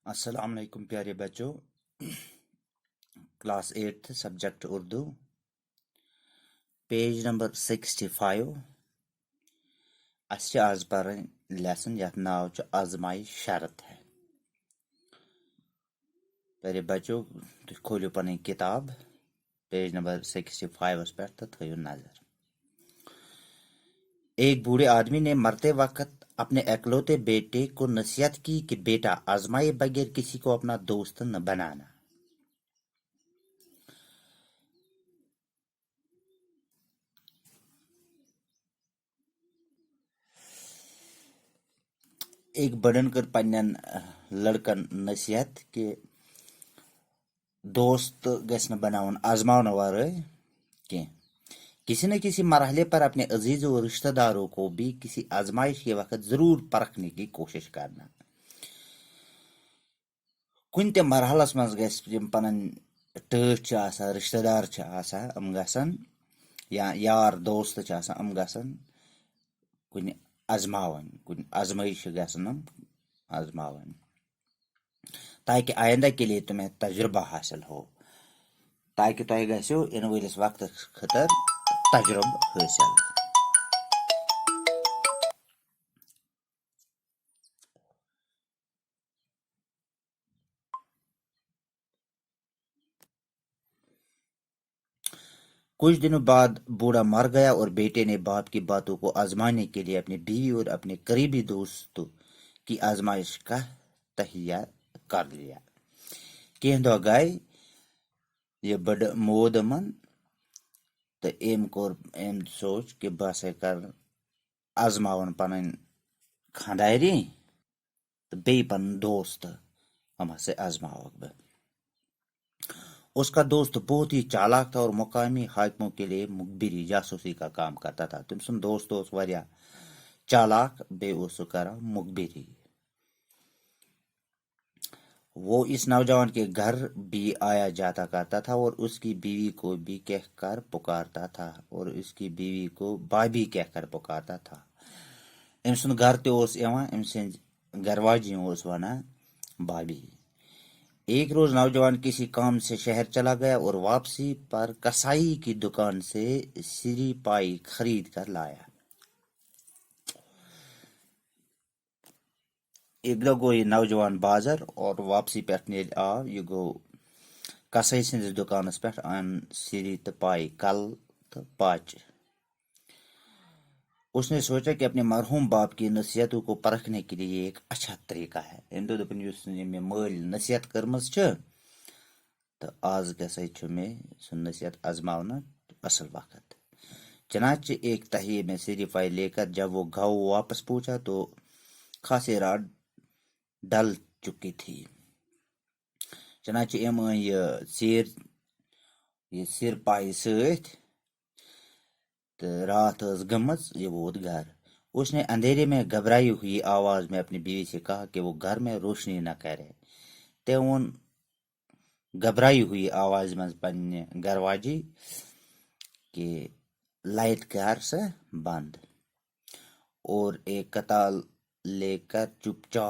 السلام علیکم پیارے بچوں، class 8 subject Urdu, page number 65 اس آز پرن لیسن یتھ ناو آزمائش شرط ہے۔ پیارے بچوں تھی کھولو پن کتاب پیج نمبر 65 پہ تو تھو نظر۔ ایک بوڑھے آدمی نے مرتے وقت اپنے اکلوتے بیٹے کو نصیحت کی کہ بیٹا آزمائے بغیر کسی کو اپنا دوست نہ بنانا۔ ایک بڑن کر پنن لڑکن نصیحت کہ دوست گھس نہ بناون آزماؤن ورائے کی، کسی نہ کسی مرحلے پر اپنے عزیزوں و رشتہ داروں کو بھی کسی آزمائش کے وقت ضرور پرکھنے کی کوشش کرنا۔ کن تہ مرحلس مز گھس پنن ٹٲٹھۍ آسان، رشتہ دار آسان ام گھسن، یا یار دوست آسان ام گھسن کن آزماون، کن آزمائش گھسن آزماون، تاکہ آئندہ کے لیے تمہیں تجربہ حاصل ہو، تاکہ تہ گھسو ان ولس وقت خطر تجربہ حاصل۔ کچھ دنوں بعد بوڑھا مر گیا اور بیٹے نے باپ کی باتوں کو آزمانے کے لیے اپنی بیوی اور اپنے قریبی دوستوں کی آزمائش کا تہیہ کر لیا۔ کینہ دہ گئے یہ بڑ مود من تو ایم سوچ کہ بہ ہسا کر آزماون پنن خانداری تو بی پن دوست ہم ہسا آزماوک بہ۔ اس کا دوست بہت ہی چالاک تھا اور مقامی حاکموں کے لیے مخبری جاسوسی کا کام کرتا تھا۔ تم سن دوست اس واریاہ چالاک بے اس کران مخبری۔ وہ اس نوجوان کے گھر بھی آیا جاتا کرتا تھا اور اس کی بیوی کو بھی کہہ کر پکارتا تھا اور اس کی بیوی کو بابی کہہ کر پکارتا تھا۔ ام سن گھر تہ اس یوان، ام سن گھر واجی اس ونان بابی۔ ایک روز نوجوان کسی کام سے شہر چلا گیا اور واپسی پر کسائی کی دکان سے سری پائی خرید کر لایا۔ ایک دہ گو یہ نوجوان بازر اور واپسی پہ آو یہ گو کسائی سندس دکانس پہ ان سری تو پائی کل تو پاچ۔ اس نے سوچا کہ اپنے مرحوم باپ کی نصیحتوں کو پرکھنے کے لیے یہ ایک اچھا طریقہ ہے۔ ام دپن یس مے مل نصیحت کرمز تو آز گسا میں سن نصیحت آزماؤن اصل وقت۔ چنانچہ ایک تہیے میں سری پائی لے کر جب وہ گاؤں واپس پہنچا تو خاصی رات ڈل چکی تھی۔ چنانچہ ام یہ سر پائی ست تو رات اس گمز یہ ووت گھر۔ اس نے اندھیرے میں گھبرائی ہوئی آواز میں اپنی بیوی سے کہا کہ وہ گھر میں روشنی نہ کرے۔ تے اون گھبرائی ہوئی آواز میں پنہ گھر واجی کہ لائٹ کر سے بند، اور ایک کتال لے کر چپ چاپ